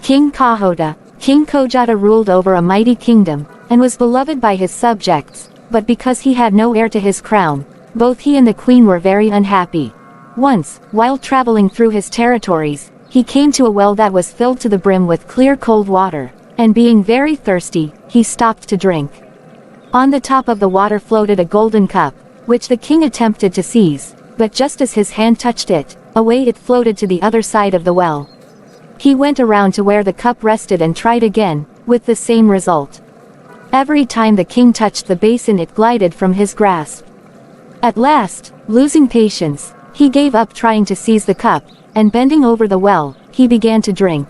King Kajota. King Kajota ruled over a mighty kingdom, and was beloved by his subjects, but because he had no heir to his crown, both he and the queen were very unhappy. Once, while traveling through his territories, he came to a well that was filled to the brim with clear cold water, and being very thirsty, he stopped to drink. On the top of the water floated a golden cup, which the king attempted to seize, but just as his hand touched it, away it floated to the other side of the well. He went around to where the cup rested and tried again, with the same result. Every time the king touched the basin it glided from his grasp. At last, losing patience, he gave up trying to seize the cup, and bending over the well, he began to drink.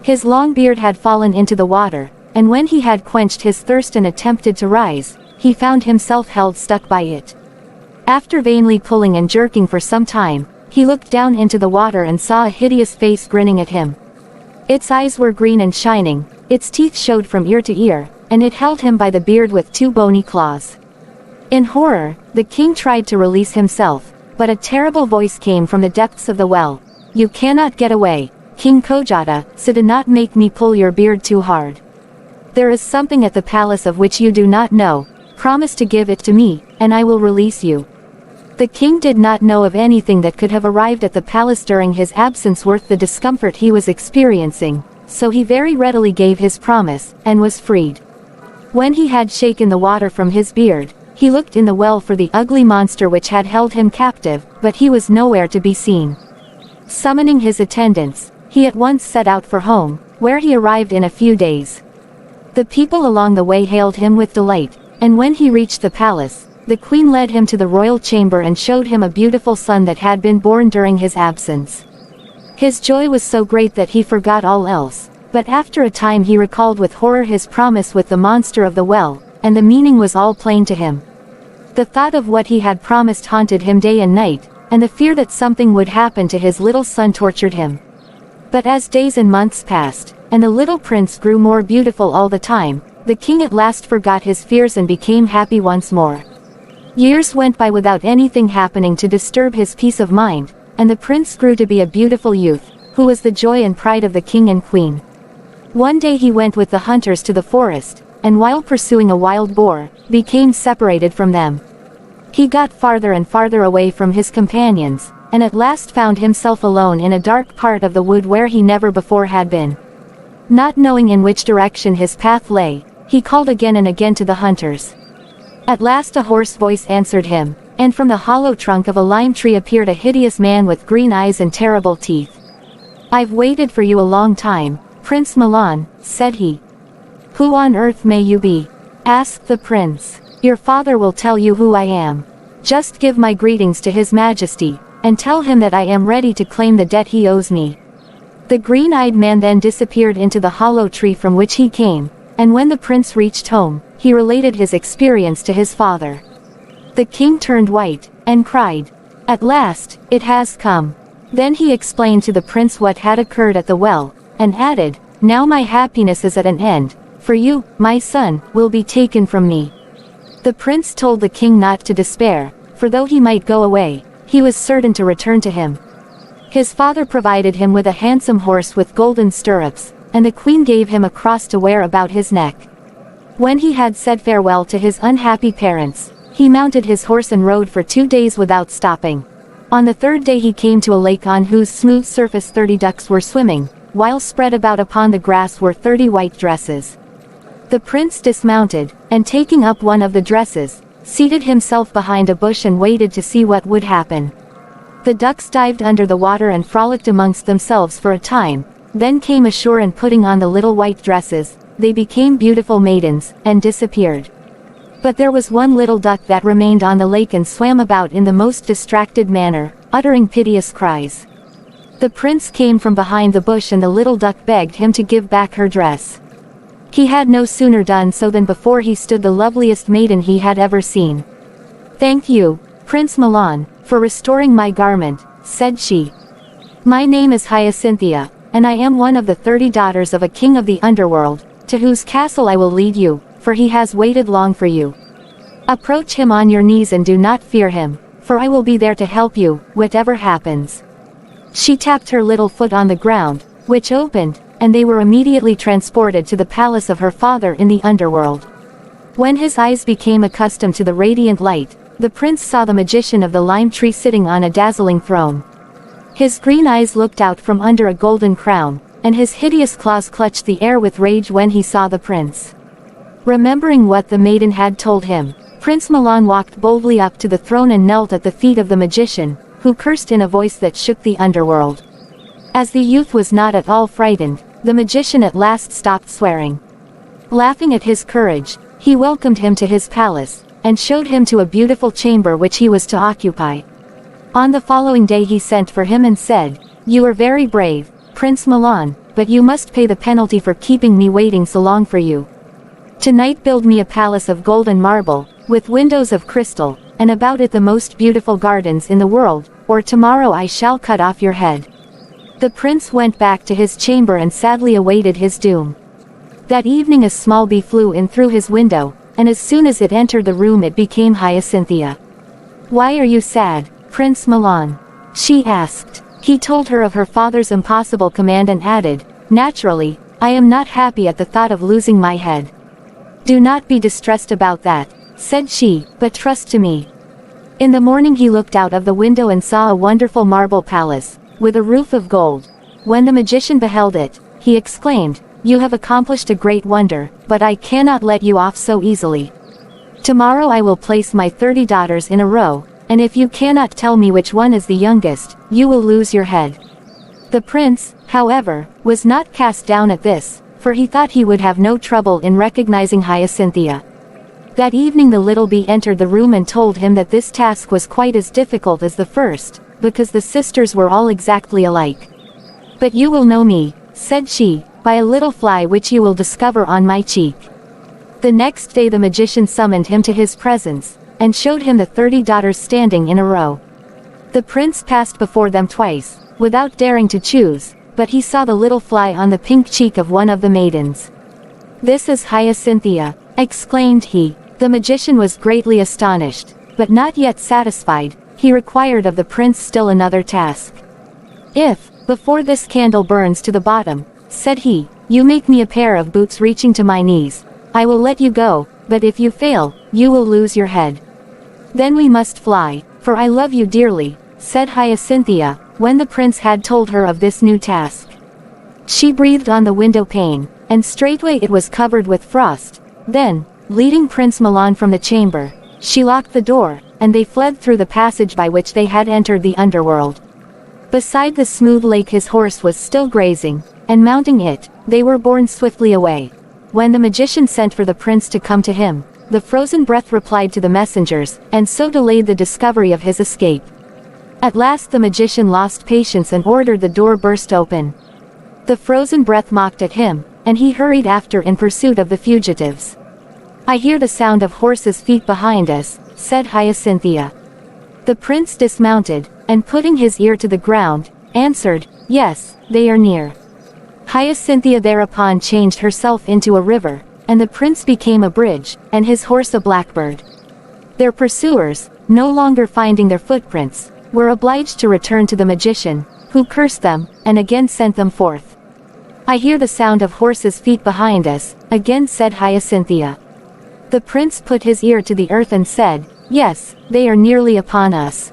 His long beard had fallen into the water, and when he had quenched his thirst and attempted to rise, he found himself held stuck by it. After vainly pulling and jerking for some time, he looked down into the water and saw a hideous face grinning at him. Its eyes were green and shining, its teeth showed from ear to ear, and it held him by the beard with two bony claws. In horror, the king tried to release himself, but a terrible voice came from the depths of the well. "You cannot get away, King Kajota, so do not make me pull your beard too hard. There is something at the palace of which you do not know, promise to give it to me, and I will release you." The king did not know of anything that could have arrived at the palace during his absence worth the discomfort he was experiencing, so he very readily gave his promise, and was freed. When he had shaken the water from his beard, he looked in the well for the ugly monster which had held him captive, but he was nowhere to be seen. Summoning his attendants, he at once set out for home, where he arrived in a few days. The people along the way hailed him with delight, and when he reached the palace, the queen led him to the royal chamber and showed him a beautiful son that had been born during his absence. His joy was so great that he forgot all else, but after a time he recalled with horror his promise with the monster of the well, and the meaning was all plain to him. The thought of what he had promised haunted him day and night, and the fear that something would happen to his little son tortured him. But as days and months passed, and the little prince grew more beautiful all the time, the king at last forgot his fears and became happy once more. Years went by without anything happening to disturb his peace of mind, and the prince grew to be a beautiful youth, who was the joy and pride of the king and queen. One day he went with the hunters to the forest, and while pursuing a wild boar, became separated from them. He got farther and farther away from his companions, and at last found himself alone in a dark part of the wood where he never before had been. Not knowing in which direction his path lay, he called again and again to the hunters. At last a hoarse voice answered him, and from the hollow trunk of a lime tree appeared a hideous man with green eyes and terrible teeth. "I've waited for you a long time, Prince Milan," said he. "Who on earth may you be?" asked the prince. "Your father will tell you who I am. Just give my greetings to His Majesty, and tell him that I am ready to claim the debt he owes me." The green-eyed man then disappeared into the hollow tree from which he came, and when the prince reached home, he related his experience to his father. The king turned white, and cried, "At last, it has come." Then he explained to the prince what had occurred at the well, and added, "Now my happiness is at an end, for you, my son, will be taken from me." The prince told the king not to despair, for though he might go away, he was certain to return to him. His father provided him with a handsome horse with golden stirrups, and the queen gave him a cross to wear about his neck. When he had said farewell to his unhappy parents, he mounted his horse and rode for 2 days without stopping. On the third day he came to a lake on whose smooth surface 30 ducks were swimming, while spread about upon the grass were 30 white dresses. The prince dismounted, and taking up one of the dresses, seated himself behind a bush and waited to see what would happen. The ducks dived under the water and frolicked amongst themselves for a time, then came ashore and putting on the little white dresses, they became beautiful maidens, and disappeared. But there was one little duck that remained on the lake and swam about in the most distracted manner, uttering piteous cries. The prince came from behind the bush and the little duck begged him to give back her dress. He had no sooner done so than before he stood the loveliest maiden he had ever seen. "Thank you, Prince Milan, for restoring my garment," said she. "My name is Hyacinthia, and I am one of the 30 daughters of a king of the underworld, to whose castle I will lead you, for he has waited long for you. Approach him on your knees and do not fear him, for I will be there to help you, whatever happens." She tapped her little foot on the ground, which opened, and they were immediately transported to the palace of her father in the underworld. When his eyes became accustomed to the radiant light, the prince saw the magician of the lime tree sitting on a dazzling throne. His green eyes looked out from under a golden crown, and his hideous claws clutched the air with rage when he saw the prince. Remembering what the maiden had told him, Prince Milan walked boldly up to the throne and knelt at the feet of the magician, who cursed in a voice that shook the underworld. As the youth was not at all frightened, the magician at last stopped swearing. Laughing at his courage, he welcomed him to his palace, and showed him to a beautiful chamber which he was to occupy. On the following day he sent for him and said, "You are very brave, Prince Milan, but you must pay the penalty for keeping me waiting so long for you. Tonight build me a palace of gold and marble, with windows of crystal, and about it the most beautiful gardens in the world, or tomorrow I shall cut off your head." The prince went back to his chamber and sadly awaited his doom. That evening a small bee flew in through his window, and as soon as it entered the room it became Hyacinthia. "Why are you sad, Prince Milan?" she asked. He told her of her father's impossible command and added, "Naturally, I am not happy at the thought of losing my head." "Do not be distressed about that," said she, "but trust to me." In the morning he looked out of the window and saw a wonderful marble palace, with a roof of gold. When the magician beheld it, he exclaimed, "You have accomplished a great wonder, but I cannot let you off so easily. Tomorrow I will place my 30 daughters in a row, and if you cannot tell me which one is the youngest, you will lose your head." The prince, however, was not cast down at this, for he thought he would have no trouble in recognizing Hyacinthia. That evening the little bee entered the room and told him that this task was quite as difficult as the first, because the sisters were all exactly alike. "But you will know me," said she, "by a little fly which you will discover on my cheek." The next day the magician summoned him to his presence, and showed him the 30 daughters standing in a row. The prince passed before them twice, without daring to choose, but he saw the little fly on the pink cheek of one of the maidens. "This is Hyacinthia," exclaimed he. The magician was greatly astonished, but not yet satisfied. He required of the prince still another task. "If, before this candle burns to the bottom," said he, "you make me a pair of boots reaching to my knees, I will let you go, but if you fail, you will lose your head." "Then we must fly, for I love you dearly," said Hyacinthia, when the prince had told her of this new task. She breathed on the window pane, and straightway it was covered with frost. Then, leading Prince Milan from the chamber, she locked the door, and they fled through the passage by which they had entered the underworld. Beside the smooth lake his horse was still grazing, and mounting it, they were borne swiftly away. When the magician sent for the prince to come to him, the frozen breath replied to the messengers, and so delayed the discovery of his escape. At last the magician lost patience and ordered the door burst open. The frozen breath mocked at him, and he hurried after in pursuit of the fugitives. "I hear the sound of horses' feet behind us," said Hyacinthia. The prince dismounted, and putting his ear to the ground, answered, "Yes, they are near." Hyacinthia thereupon changed herself into a river, and the prince became a bridge, and his horse a blackbird. Their pursuers, no longer finding their footprints, were obliged to return to the magician, who cursed them, and again sent them forth. "I hear the sound of horses' feet behind us," again said Hyacinthia. The prince put his ear to the earth and said, "Yes, they are nearly upon us."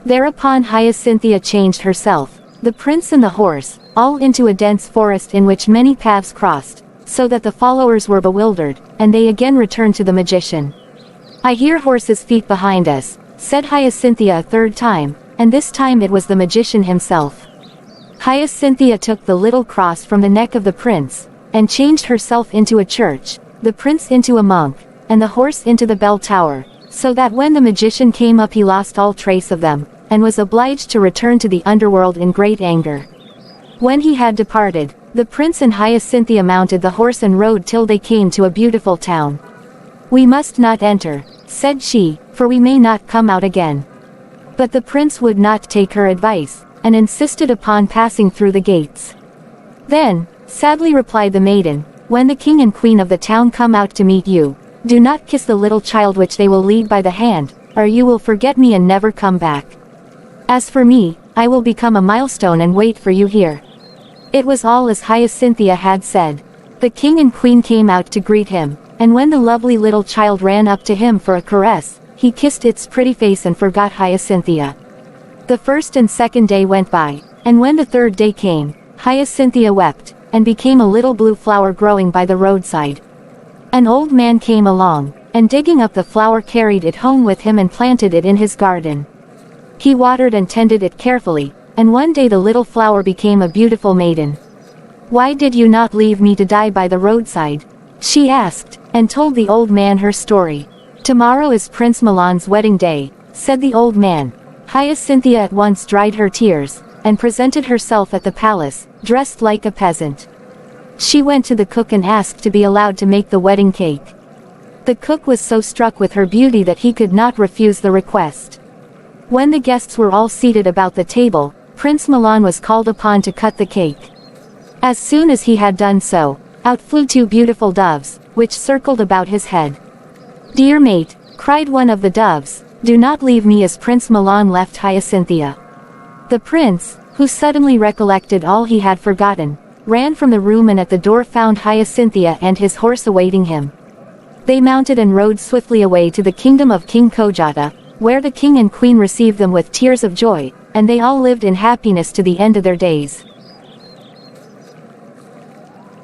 Thereupon Hyacinthia changed herself, the prince and the horse, all into a dense forest in which many paths crossed, so that the followers were bewildered, and they again returned to the magician. "I hear horses' feet behind us," said Hyacinthia a third time, and this time it was the magician himself. Hyacinthia took the little cross from the neck of the prince, and changed herself into a church, the prince into a monk, and the horse into the bell tower, so that when the magician came up he lost all trace of them, and was obliged to return to the underworld in great anger. When he had departed, the prince and Hyacinthia mounted the horse and rode till they came to a beautiful town. "We must not enter," said she, "for we may not come out again." But the prince would not take her advice, and insisted upon passing through the gates. "Then," sadly replied the maiden, "when the king and queen of the town come out to meet you, do not kiss the little child which they will lead by the hand, or you will forget me and never come back. As for me, I will become a milestone and wait for you here." It was all as Hyacinthia had said. The king and queen came out to greet him, and when the lovely little child ran up to him for a caress, he kissed its pretty face and forgot Hyacinthia. The first and second day went by, and when the third day came, Hyacinthia wept, and became a little blue flower growing by the roadside. An old man came along, and digging up the flower carried it home with him and planted it in his garden. He watered and tended it carefully, and one day the little flower became a beautiful maiden. "Why did you not leave me to die by the roadside?" she asked, and told the old man her story. "Tomorrow is Prince Milan's wedding day," said the old man. Hyacinthia at once dried her tears, and presented herself at the palace, dressed like a peasant. She went to the cook and asked to be allowed to make the wedding cake. The cook was so struck with her beauty that he could not refuse the request. When the guests were all seated about the table, Prince Milan was called upon to cut the cake. As soon as he had done so, out flew 2 beautiful doves, which circled about his head. "Dear mate," cried one of the doves, "do not leave me," as Prince Milan left Hyacinthia. The prince, who suddenly recollected all he had forgotten, ran from the room and at the door found Hyacinthia and his horse awaiting him. They mounted and rode swiftly away to the kingdom of King Kajota, where the king and queen received them with tears of joy, and they all lived in happiness to the end of their days.